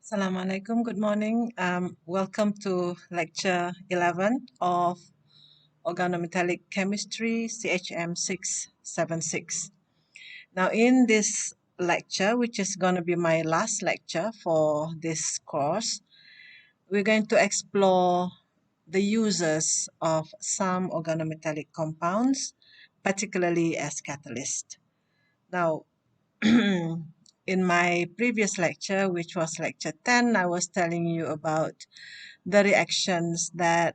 Assalamualaikum, good morning. Welcome to lecture 11 of Organometallic Chemistry, CHM676. Now in this lecture, which is going to be my last lecture for this course, we're going to explore the uses of some organometallic compounds, particularly as catalyst. Now, in my previous lecture, which was lecture 10, I was telling you about the reactions that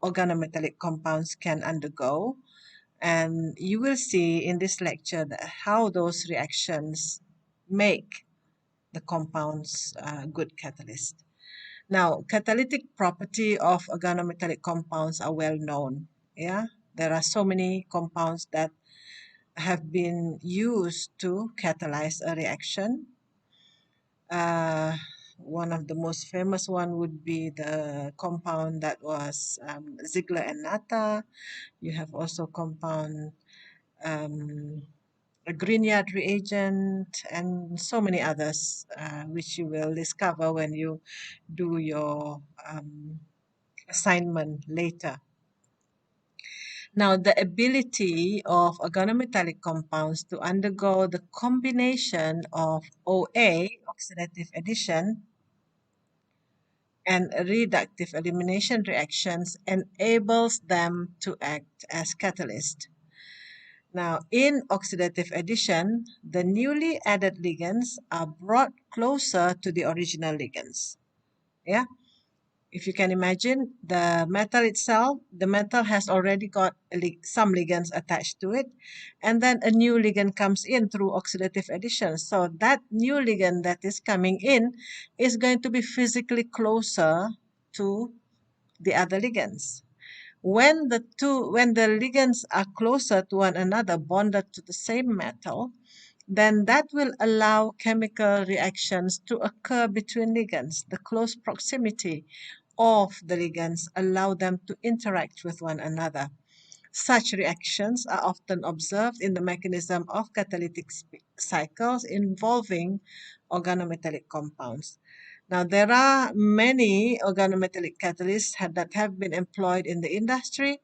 organometallic compounds can undergo. And you will see in this lecture how those reactions make the compounds good catalyst. Now, catalytic property of organometallic compounds are well known. Yeah, there are so many compounds that have been used to catalyze a reaction. One of the most famous one would be the compound that was Ziegler and Natta. You have also compound a Grignard reagent and so many others, which you will discover when you do your assignment later. Now, the ability of organometallic compounds to undergo the combination of OA, oxidative addition, and reductive elimination reactions enables them to act as catalyst. Now, in oxidative addition, the newly added ligands are brought closer to the original ligands. Yeah. If you can imagine, the metal itself, the metal has already got some ligands attached to it, and then a new ligand comes in through oxidative addition. So that new ligand that is coming in is going to be physically closer to the other ligands. When the ligands are closer to one another, bonded to the same metal, then that will allow chemical reactions to occur between ligands. The close proximity of the ligands allow them to interact with one another. Such reactions are often observed in the mechanism of catalytic cycles involving organometallic compounds. Now, there are many organometallic catalysts that have been employed in the industry,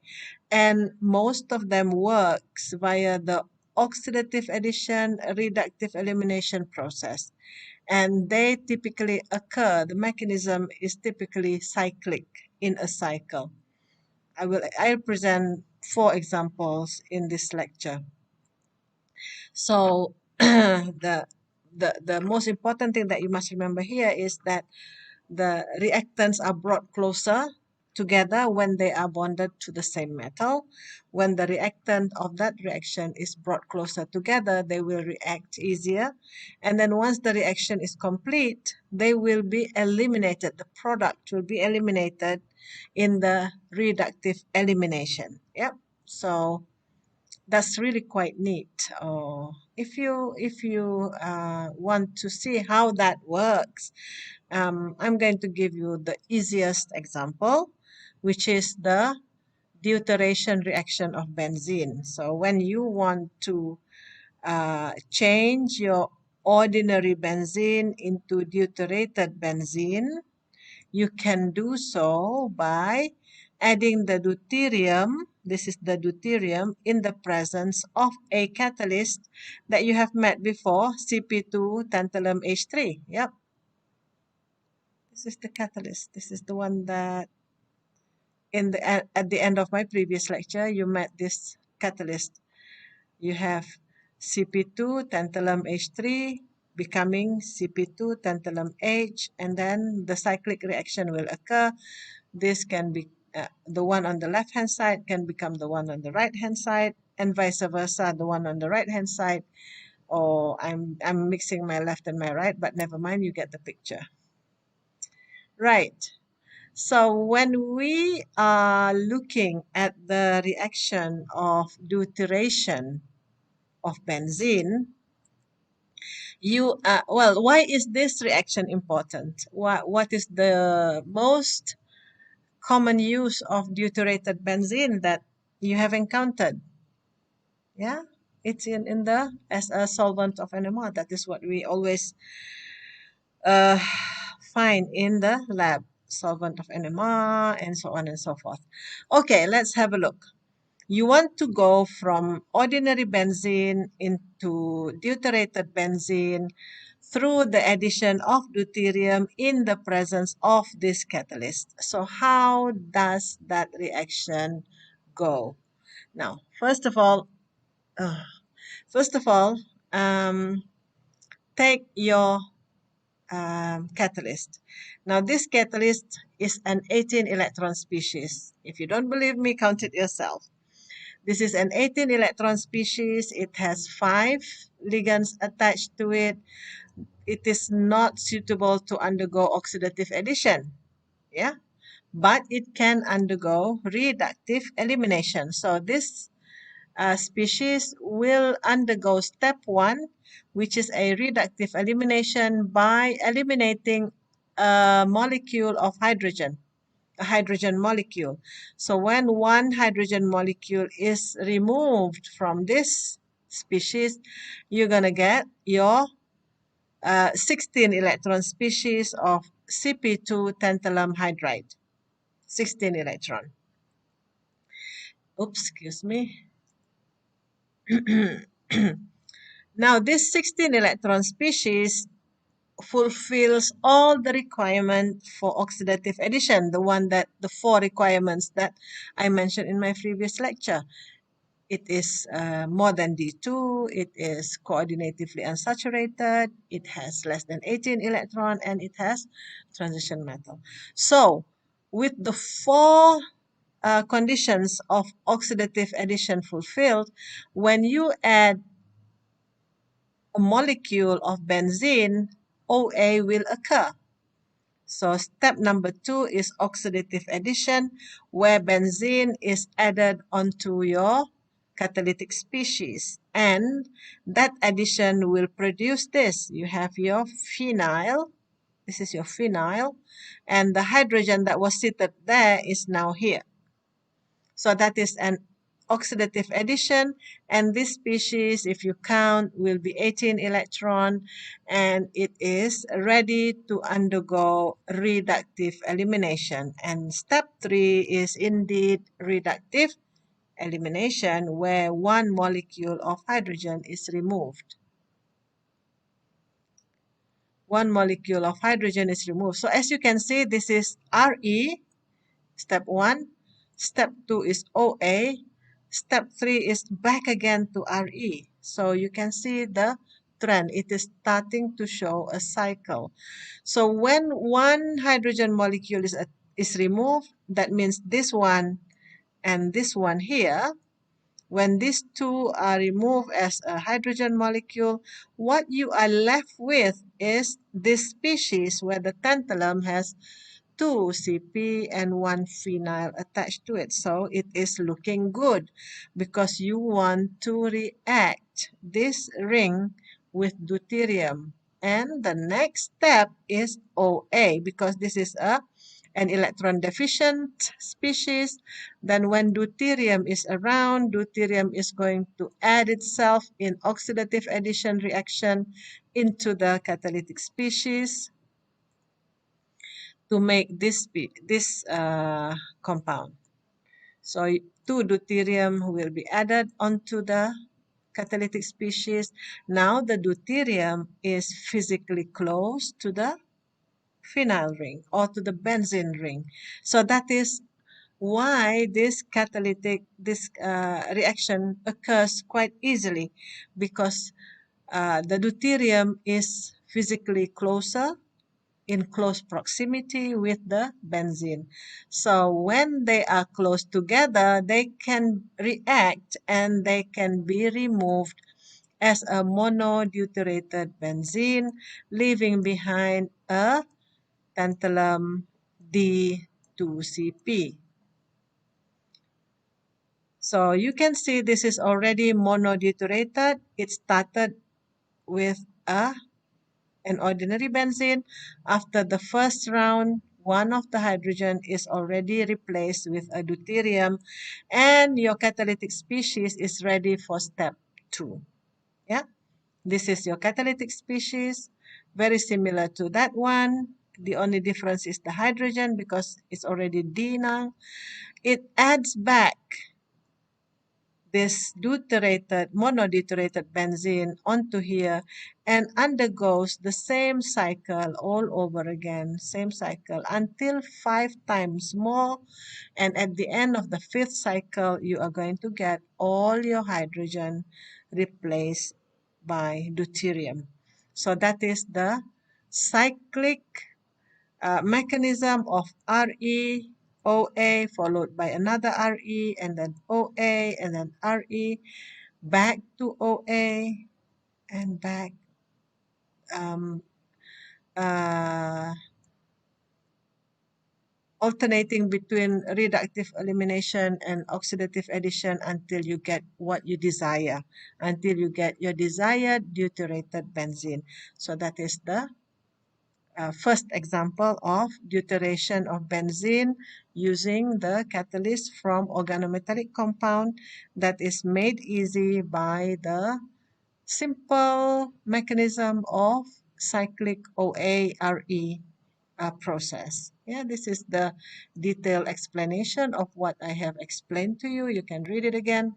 and most of them works via the oxidative addition reductive elimination process. And they typically occur, the mechanism is typically cyclic in a cycle. I'll present 4 examples in this lecture. So the most important thing that you must remember here is that the reactants are brought closer together when they are bonded to the same metal. When the reactant of that reaction is brought closer together, they will react easier. And then once the reaction is complete, they will be eliminated. The product will be eliminated in the reductive elimination. Yep. So that's really quite neat. If you want to see how that works, I'm going to give you the easiest example, which is the deuteration reaction of benzene. So when you want to change your ordinary benzene into deuterated benzene, you can do so by adding the deuterium, this is the deuterium, in the presence of a catalyst that you have met before, Cp2 tantalum H3. Yep. This is the catalyst. This is the one that at the end of my previous lecture, you met this catalyst. You have Cp2 tantalum H3 becoming Cp2 tantalum H, and then the cyclic reaction will occur. This can be the one on the left hand side can become the one on the right hand side, and vice versa, the one on the right hand side. Or I'm mixing my left and my right, but never mind, you get the picture. Right. So when we are looking at the reaction of deuteration of benzene, why is this reaction important? What is the most common use of deuterated benzene that you have encountered? Yeah, it's in as a solvent of NMR. That is what we always find in the lab, solvent of NMR, and so on and so forth. Okay, let's have a look. You want to go from ordinary benzene into deuterated benzene through the addition of deuterium in the presence of this catalyst. So how does that reaction go? Now, first of all, take your catalyst. Now, this catalyst is an 18 electron species. If you don't believe me, count it yourself. This is an 18 electron species. It has 5 ligands attached to it. It is not suitable to undergo oxidative addition. Yeah, but it can undergo reductive elimination. So this species will undergo step 1, which is a reductive elimination by eliminating a molecule of hydrogen, a hydrogen molecule. So when one hydrogen molecule is removed from this species, you're going to get your 16 electron species of Cp2 tantalum hydride. 16 electron. Oops, excuse me. Now, this 16 electron species fulfills all the requirement for oxidative addition, the 4 requirements that I mentioned in my previous lecture. It is more than D2, it is coordinatively unsaturated, it has less than 18 electron, and it has transition metal. So, with the 4 conditions of oxidative addition fulfilled, when you add a molecule of benzene, OA will occur. So step number 2 is oxidative addition, where benzene is added onto your catalytic species. And that addition will produce this. You have your phenyl. This is your phenyl. And the hydrogen that was seated there is now here. So that is an oxidative addition, and this species, if you count, will be 18 electron, and it is ready to undergo reductive elimination. And step 3 is indeed reductive elimination, where one molecule of hydrogen is removed. One molecule of hydrogen is removed. So as you can see, this is Re, step 1. Step 2 is OA. Step 3 is back again to Re. So you can see the trend. It is starting to show a cycle. So when one hydrogen molecule is removed, that means this one and this one here. When these two are removed as a hydrogen molecule, what you are left with is this species where the tantalum has 2 Cp and 1 phenyl attached to it. So it is looking good because you want to react this ring with deuterium. And the next step is OA because this is an electron deficient species. Then when deuterium is around, deuterium is going to add itself in oxidative addition reaction into the catalytic species to make this compound. So 2 deuterium will be added onto the catalytic species. Now the deuterium is physically close to the phenyl ring or to the benzene ring. So that is why this reaction occurs quite easily, because the deuterium is physically closer, in close proximity with the benzene. So when they are close together, they can react and they can be removed as a monodeuteurated benzene, leaving behind a tantalum D2CP. So you can see this is already monodeuteurated. It started with an ordinary benzene. After the first round, one of the hydrogen is already replaced with a deuterium, and your catalytic species is ready for step 2. Yeah, this is your catalytic species, very similar to that one. The only difference is the hydrogen because it's already D now. It adds back this monodeutyrated benzene onto here and undergoes the same cycle all over again, same cycle until 5 times more. And at the end of the 5th cycle, you are going to get all your hydrogen replaced by deuterium. So that is the cyclic mechanism of Re, OA, followed by another Re, and then OA, and then Re, back to OA, and back, um, uh, alternating between reductive elimination and oxidative addition until you get what you desire, until you get your desired deuterated benzene. So that is the first example of deuteration of benzene using the catalyst from organometallic compound that is made easy by the simple mechanism of cyclic OA-RE process. Yeah, this is the detailed explanation of what I have explained to you. You can read it again.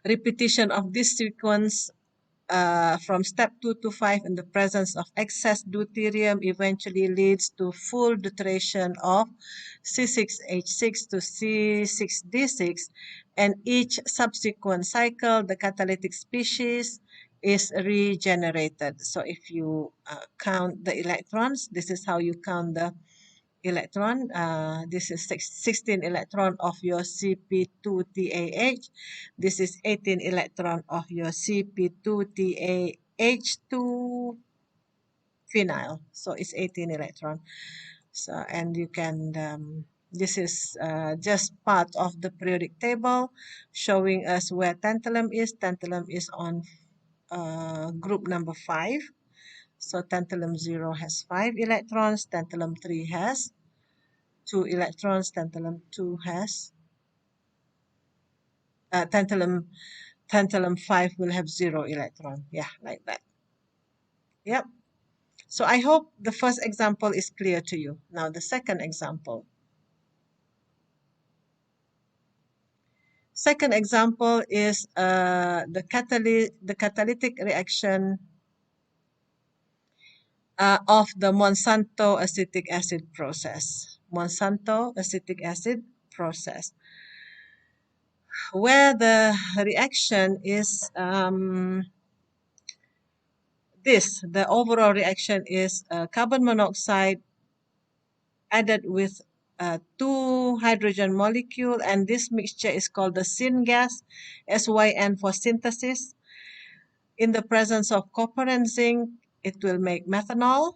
Repetition of this sequence from step 2 to 5 in the presence of excess deuterium eventually leads to full deuteration of C6H6 to C6D6, and each subsequent cycle, the catalytic species is regenerated. So if you count the electrons, this is how you count the electron. This is 16 electron of your CP2TAH. This is 18 electron of your CP2TAH2 phenyl. So it's 18 electron. So, and you can, this is just part of the periodic table showing us where tantalum is. Tantalum is on group number 5. So tantalum 0 has 5 electrons. Tantalum 3 has 2 electrons. Tantalum 2 has tantalum 5 will have 0 electron. Yeah, like that. Yep. So I hope the first example is clear to you. Now the second example. Second example is the catalytic reaction of the Monsanto acetic acid process. Monsanto acetic acid process, where the reaction is the overall reaction is carbon monoxide added with 2 hydrogen molecule, and this mixture is called the syngas, SYN for synthesis. In the presence of copper and zinc, it will make methanol.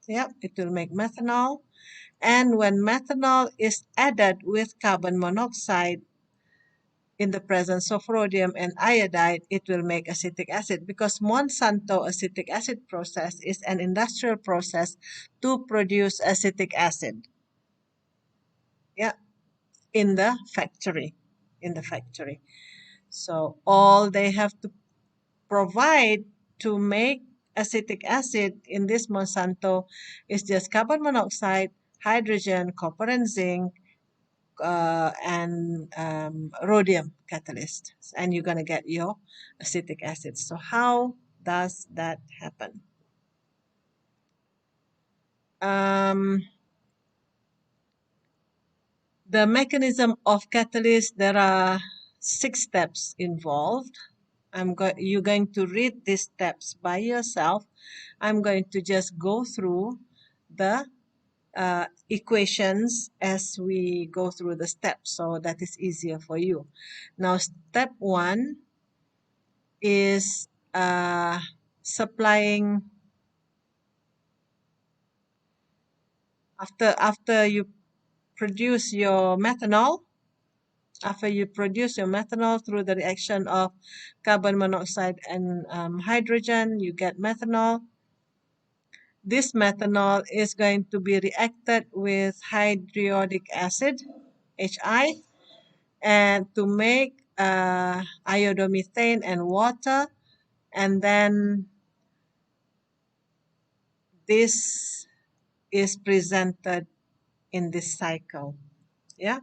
Yep, it will make methanol. And when methanol is added with carbon monoxide in the presence of rhodium and iodide, it will make acetic acid, because Monsanto acetic acid process is an industrial process to produce acetic acid. Yeah, in the factory. So all they have to provide to make acetic acid in this Monsanto is just carbon monoxide, hydrogen, copper and zinc, and rhodium catalyst, and you're going to get your acetic acid. So how does that happen? The mechanism of catalyst, there are 6 steps involved. You're going to read these steps by yourself. I'm going to just go through the equations as we go through the steps, so that is easier for you. Now, step 1 is supplying, after you produce your methanol, through the reaction of carbon monoxide and hydrogen, you get methanol. This methanol is going to be reacted with hydriodic acid, HI, and to make iodomethane and water, and then this is presented in this cycle. Yeah.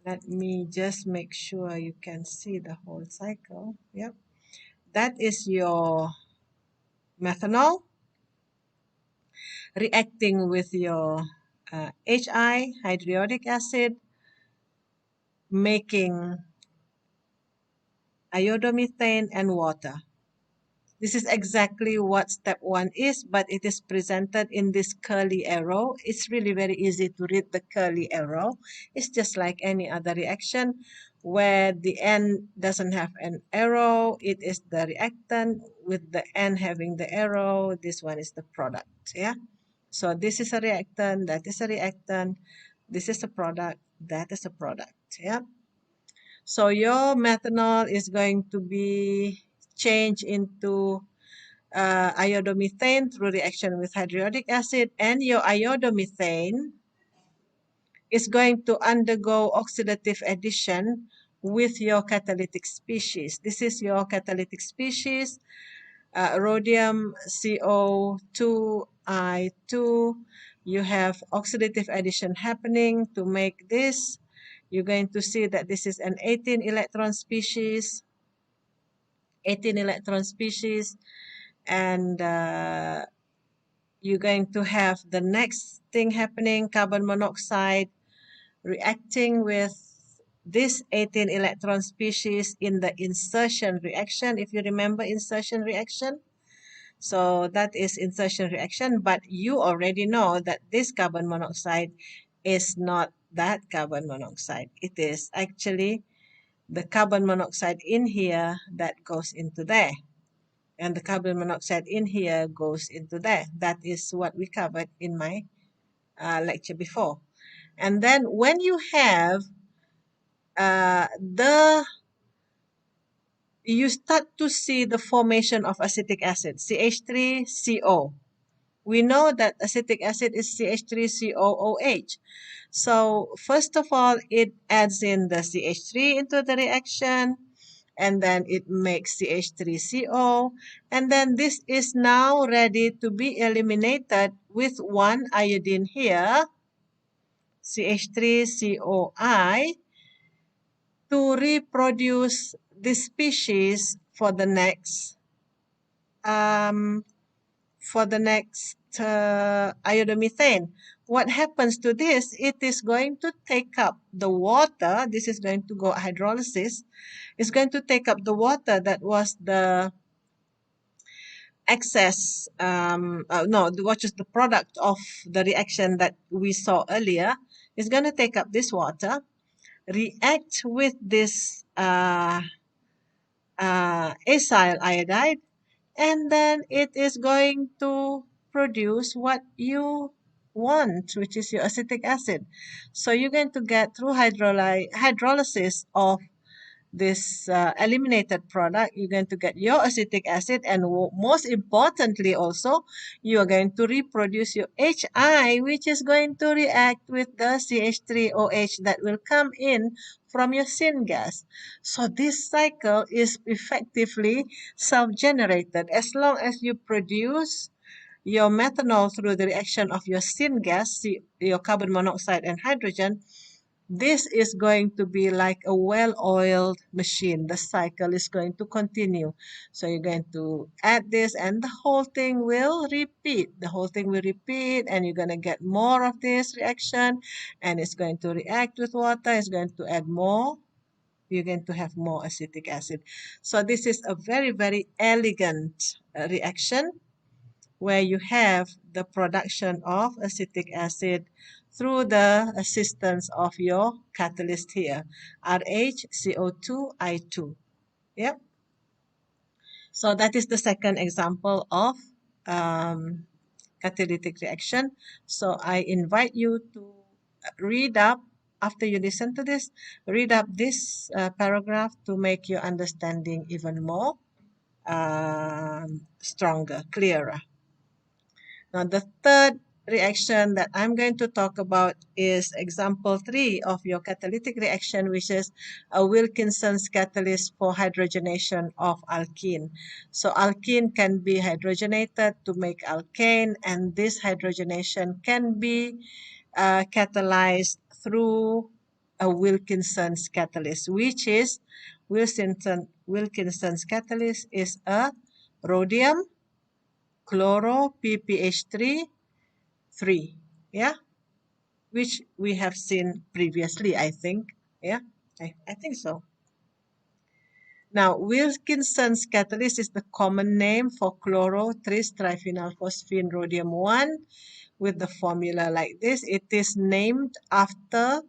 Let me just make sure you can see the whole cycle. Yep. That is your methanol reacting with your HI, hydriodic acid, making iodomethane and water. This is exactly what step 1 is, but it is presented in this curly arrow. It's really very easy to read the curly arrow. It's just like any other reaction where the end doesn't have an arrow. It is the reactant with the end having the arrow. This one is the product. Yeah. So this is a reactant, that is a reactant, this is a product, that is a product. Yeah. So your methanol is going to be changed into iodomethane through reaction with hydriodic acid, and your iodomethane is going to undergo oxidative addition with your catalytic species. This is your catalytic species, rhodium CO2I2. You have oxidative addition happening to make this. You're going to see that this is an 18 electron species, and you're going to have the next thing happening, carbon monoxide reacting with this 18 electron species in the insertion reaction. If you remember insertion reaction, so that is insertion reaction, but you already know that this carbon monoxide is not that carbon monoxide. It is actually the carbon monoxide in here that goes into there. And the carbon monoxide in here goes into there. That is what we covered in my lecture before. And then when you have you start to see the formation of acetic acid, CH3CO. We know that acetic acid is CH3COOH. So first of all, it adds in the CH3 into the reaction, and then it makes CH3CO, and then this is now ready to be eliminated with one iodine here, CH3COI, to reproduce this species for the next iodomethane. What happens to this? It is going to take up the water. This is going to go hydrolysis. It's going to take up the water that was the excess, what is the product of the reaction that we saw earlier. It's going to take up this water, react with this acyl iodide, and then it is going to produce what you want, which is your acetic acid. So you're going to get through hydrolysis of this eliminated product, you're going to get your acetic acid, and most importantly also, you are going to reproduce your HI, which is going to react with the CH3OH that will come in from your syngas. So this cycle is effectively self-generated. As long as you produce your methanol through the reaction of your syngas, your carbon monoxide and hydrogen, this is going to be like a well-oiled machine. The cycle is going to continue. So you're going to add this and the whole thing will repeat. The whole thing will repeat, and you're going to get more of this reaction, and it's going to react with water. It's going to add more. You're going to have more acetic acid. So this is a very, very elegant reaction where you have the production of acetic acid through the assistance of your catalyst here, RHCO2I2. Yep. So that is the second example of catalytic reaction. So I invite you to read up, after you listen to this, read up this paragraph to make your understanding even more stronger, clearer. Now the third reaction that I'm going to talk about is example 3 of your catalytic reaction, which is a Wilkinson's catalyst for hydrogenation of alkene. So alkene can be hydrogenated to make alkane, and this hydrogenation can be catalyzed through a Wilkinson's catalyst, which is Wilkinson's catalyst is a rhodium chloro PPH3 3, yeah, which we have seen previously, I think. Yeah, I think so. Now, Wilkinson's catalyst is the common name for chloro-3-triphenylphosphine rhodium 1 with the formula like this. It is named after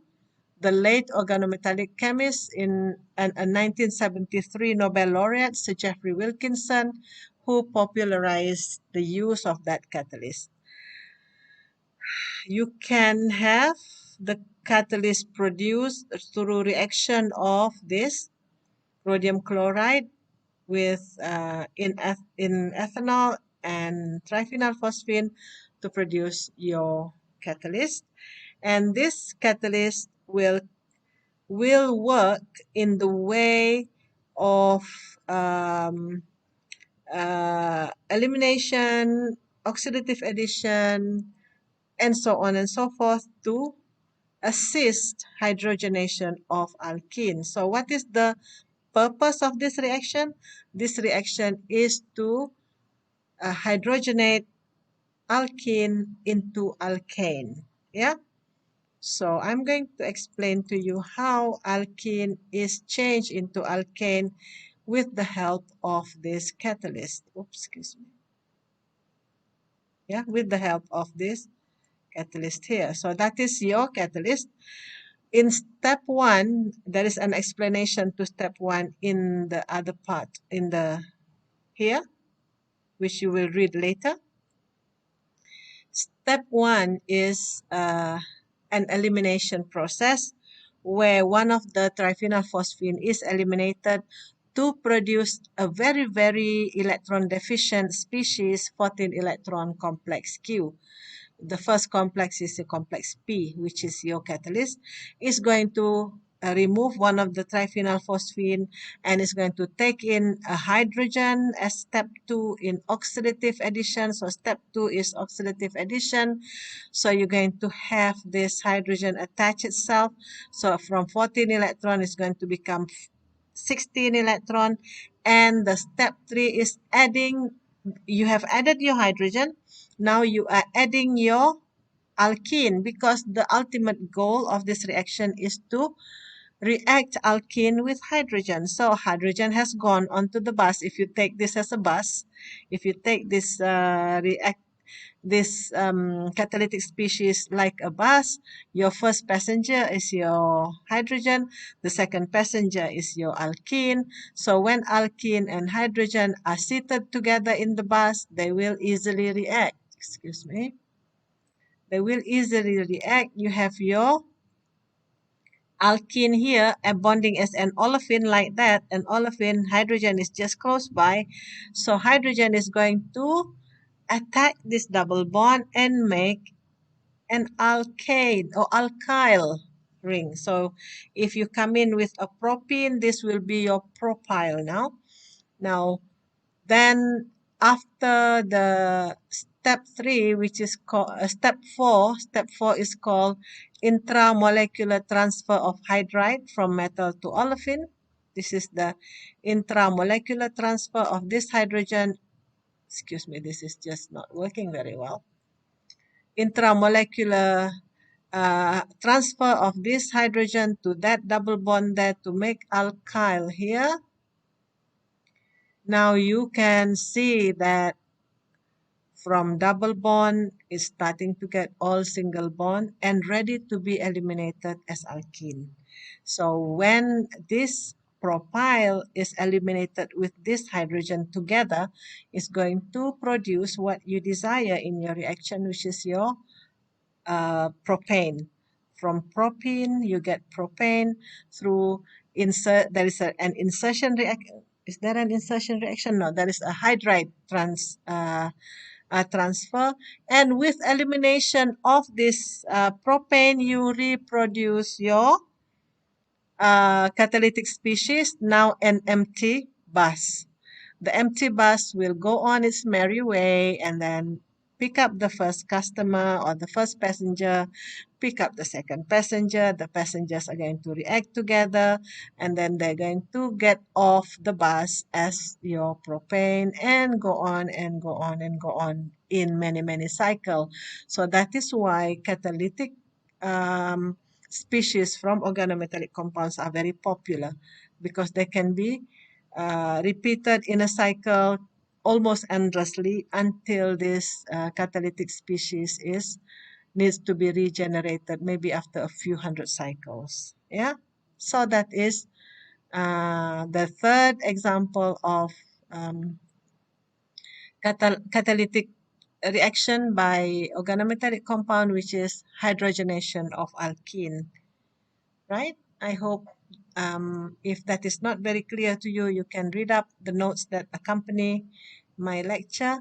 the late organometallic chemist in a 1973 Nobel laureate, Sir Geoffrey Wilkinson, who popularized the use of that catalyst. You can have the catalyst produced through reaction of this rhodium chloride with in ethanol and triphenylphosphine to produce your catalyst, and this catalyst will work in the way of elimination, oxidative addition, and so on and so forth to assist hydrogenation of alkene. So what is the purpose of this reaction? This reaction is to hydrogenate alkene into alkane. Yeah. So I'm going to explain to you how alkene is changed into alkane with the help of this catalyst. Oops, excuse me. Yeah, with the help of this catalyst here. So that is your catalyst. In step 1, there is an explanation to step 1 in the other part in the here, which you will read later. Step 1 is an elimination process where one of the triphenylphosphine is eliminated to produce a very, very electron deficient species 14 electron complex Q. The first complex is the complex P, which is your catalyst, is going to remove one of the triphenylphosphine and is going to take in a hydrogen as step 2 in oxidative addition. So step 2 is oxidative addition. So you're going to have this hydrogen attach itself. So from 14 electron is going to become 16 electron. And the step 3 is adding, you have added your hydrogen. Now you are adding your alkene because the ultimate goal of this reaction is to react alkene with hydrogen. So hydrogen has gone onto the bus. If you take this as a bus, if you take this catalytic species like a bus, your first passenger is your hydrogen, the second passenger is your alkene. So when alkene and hydrogen are seated together in the bus, they will easily react. Excuse me. They will easily react. You have your alkene here bonding as an olefin like that. An olefin, hydrogen is just close by. So hydrogen is going to attack this double bond and make an alkane or alkyl ring. So if you come in with a propene, this will be your propyl now. Now, then after the step 3, which is called step 4 is called intramolecular transfer of hydride from metal to olefin. This is the intramolecular transfer of this hydrogen. Excuse me, this is just not working very well. Intramolecular transfer of this hydrogen to that double bond there to make alkyl here. Now you can see that from double bond is starting to get all single bond and ready to be eliminated as alkene. So when this propyl is eliminated with this hydrogen together, it's going to produce what you desire in your reaction, which is your propane. From propene, you get propane through insert. There is an insertion reaction. Is there an insertion reaction? No, there is a hydride transfer, and with elimination of this propane, you reproduce your catalytic species, now an empty bus. The empty bus will go on its merry way and then pick up the first customer or the first passenger, pick up the second passenger. The passengers are going to react together, and then they're going to get off the bus as your propane, and go on and go on and go on in many, many cycles. So that is why catalytic species from organometallic compounds are very popular, because they can be repeated in a cycle almost endlessly until this catalytic species needs to be regenerated, maybe after a few hundred cycles. Yeah, so that is the third example of catalytic reaction by organometallic compound, which is hydrogenation of alkene. Right? I hope if that is not very clear to you, you can read up the notes that accompany my lecture,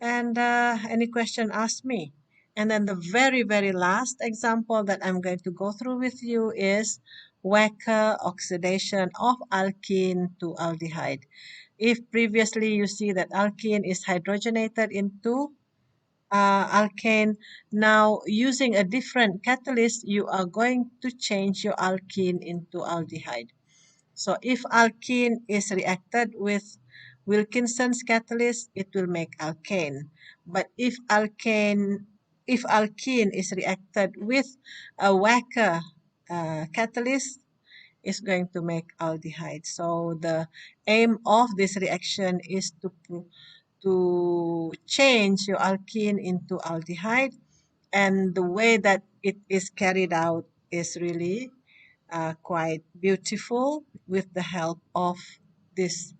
and any question, ask me. And then the very, very last example that I'm going to go through with you is Wacker oxidation of alkene to aldehyde. If previously you see that alkene is hydrogenated into alkane, now using a different catalyst, you are going to change your alkene into aldehyde. So if alkene is reacted with Wilkinson's catalyst, it will make alkane. But if alkene is reacted with a Wacker catalyst, it's going to make aldehyde. So the aim of this reaction is to change your alkene into aldehyde, and the way that it is carried out is really quite beautiful with the help of this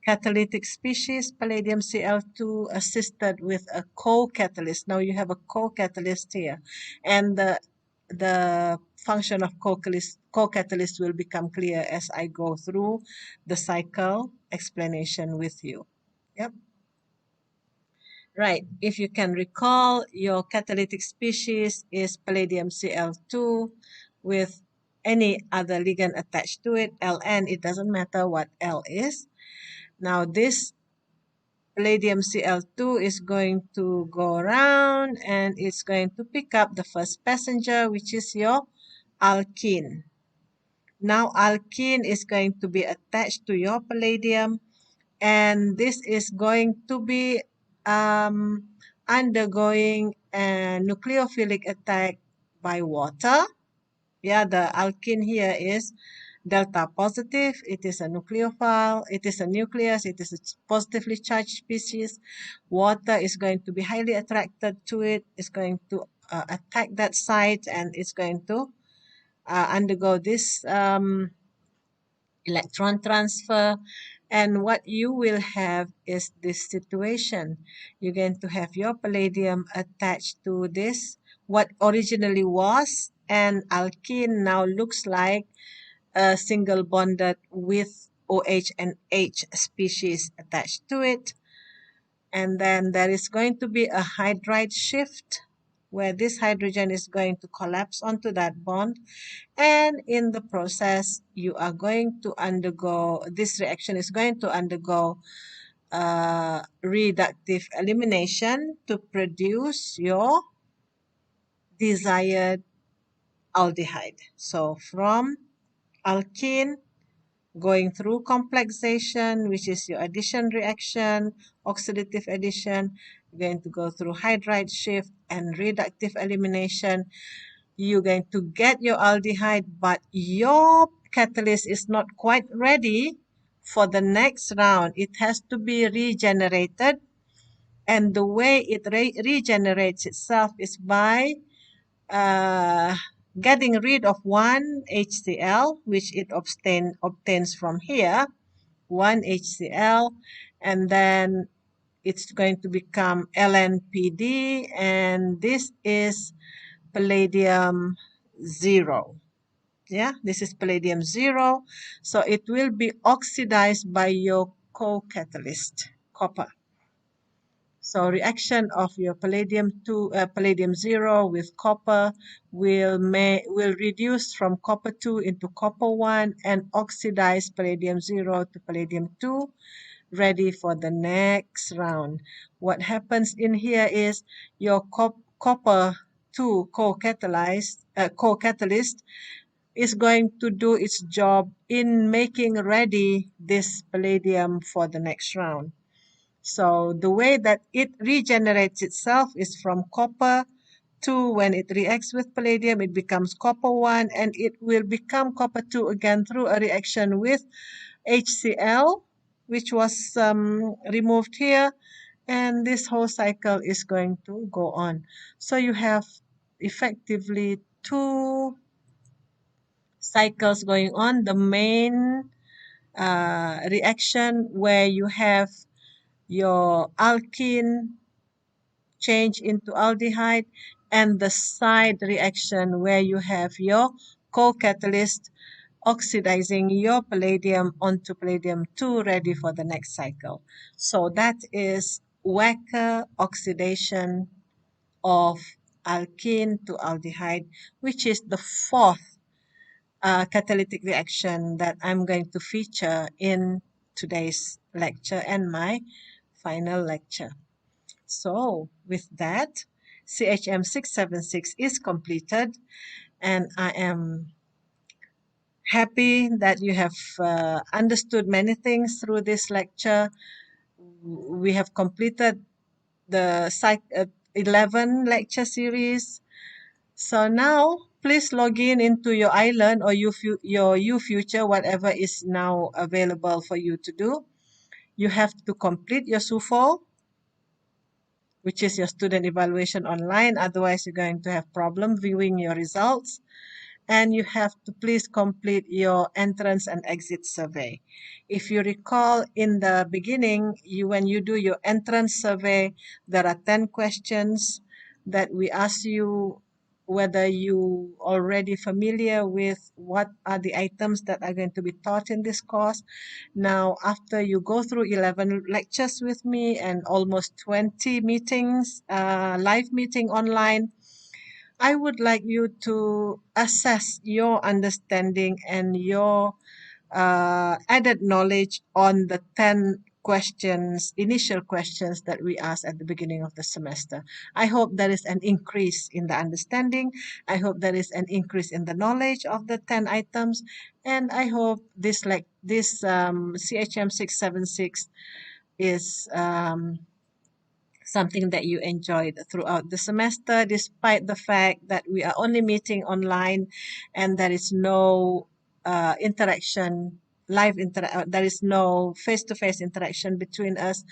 catalytic species, palladium Cl2, assisted with a co-catalyst. Now you have a co-catalyst here, and the function of co-catalyst will become clear as I go through the cycle explanation with you. Yep. Right. If you can recall, your catalytic species is palladium Cl2 with any other ligand attached to it, Ln, it doesn't matter what L is. Now this palladium Cl2 is going to go around and it's going to pick up the first passenger, which is your alkene. Now alkene is going to be attached to your palladium, and this is going to be undergoing a nucleophilic attack by water. Yeah, the alkene here is delta positive. It is a nucleophile. It is a nucleus. It is a positively charged species. Water is going to be highly attracted to it. It's going to attack that site, and it's going to undergo this electron transfer. And what you will have is this situation. You're going to have your palladium attached to this, what originally was an alkene now looks like a single bonded with OH and H species attached to it. And then there is going to be a hydride shift where this hydrogen is going to collapse onto that bond. And in the process, you are going to undergo, this reaction is going to undergo reductive elimination to produce your desired aldehyde. So from alkene, going through complexation, which is your addition reaction, oxidative addition, going to go through hydride shift and reductive elimination. You're going to get your aldehyde, but your catalyst is not quite ready for the next round. It has to be regenerated, and the way it regenerates itself is by getting rid of one HCl, which it obtains from here, one HCl, and then it's going to become LNPD, and this is palladium 0. Yeah, this is palladium 0. So it will be oxidized by your co-catalyst copper. So reaction of your palladium 0 with copper will reduce from copper 2 into copper 1 and oxidize palladium 0 to palladium 2, ready for the next round. What happens in here is your copper 2 co-catalyst is going to do its job in making ready this palladium for the next round. So the way that it regenerates itself is from copper 2. When it reacts with palladium, it becomes copper 1, and it will become copper 2 again through a reaction with HCl, which was removed here, and this whole cycle is going to go on. So you have effectively two cycles going on. The main reaction where you have your alkene change into aldehyde, and the side reaction where you have your co-catalyst oxidizing your palladium onto palladium 2, ready for the next cycle. So that is Wacker oxidation of alkene to aldehyde, which is the fourth catalytic reaction that I'm going to feature in today's lecture and my final lecture. So with that, CHM676 is completed, and I am happy that you have understood many things through this lecture. We have completed the 11 lecture series. So now, please log in into your iLearn or your UFuture, whatever is now available for you to do. You have to complete your SUFO, which is your student evaluation online. Otherwise, you're going to have problem viewing your results. And you have to please complete your entrance and exit survey. If you recall in the beginning, when you do your entrance survey, there are 10 questions that we ask you whether you already familiar with what are the items that are going to be taught in this course. Now, after you go through 11 lectures with me and almost 20 meetings, live meeting online, I would like you to assess your understanding and your added knowledge on the 10 initial questions that we asked at the beginning of the semester. I hope there is an increase in the understanding. I hope there is an increase in the knowledge of the 10 items. And I hope this CHM676 is something that you enjoyed throughout the semester, despite the fact that we are only meeting online and there is no interaction, there is no face-to-face interaction between us.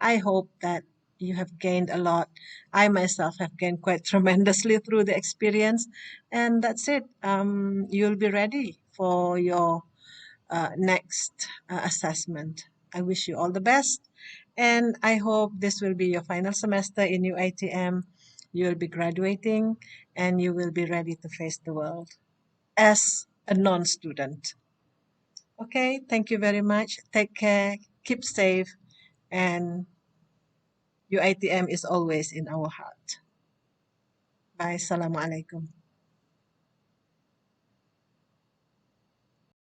I hope that you have gained a lot. I myself have gained quite tremendously through the experience, and that's it. You'll be ready for your next assessment. I wish you all the best. And I hope this will be your final semester in UITM. You will be graduating and you will be ready to face the world as a non-student. Okay, thank you very much. Take care, keep safe, and UITM is always in our heart. Bye. Assalamualaikum.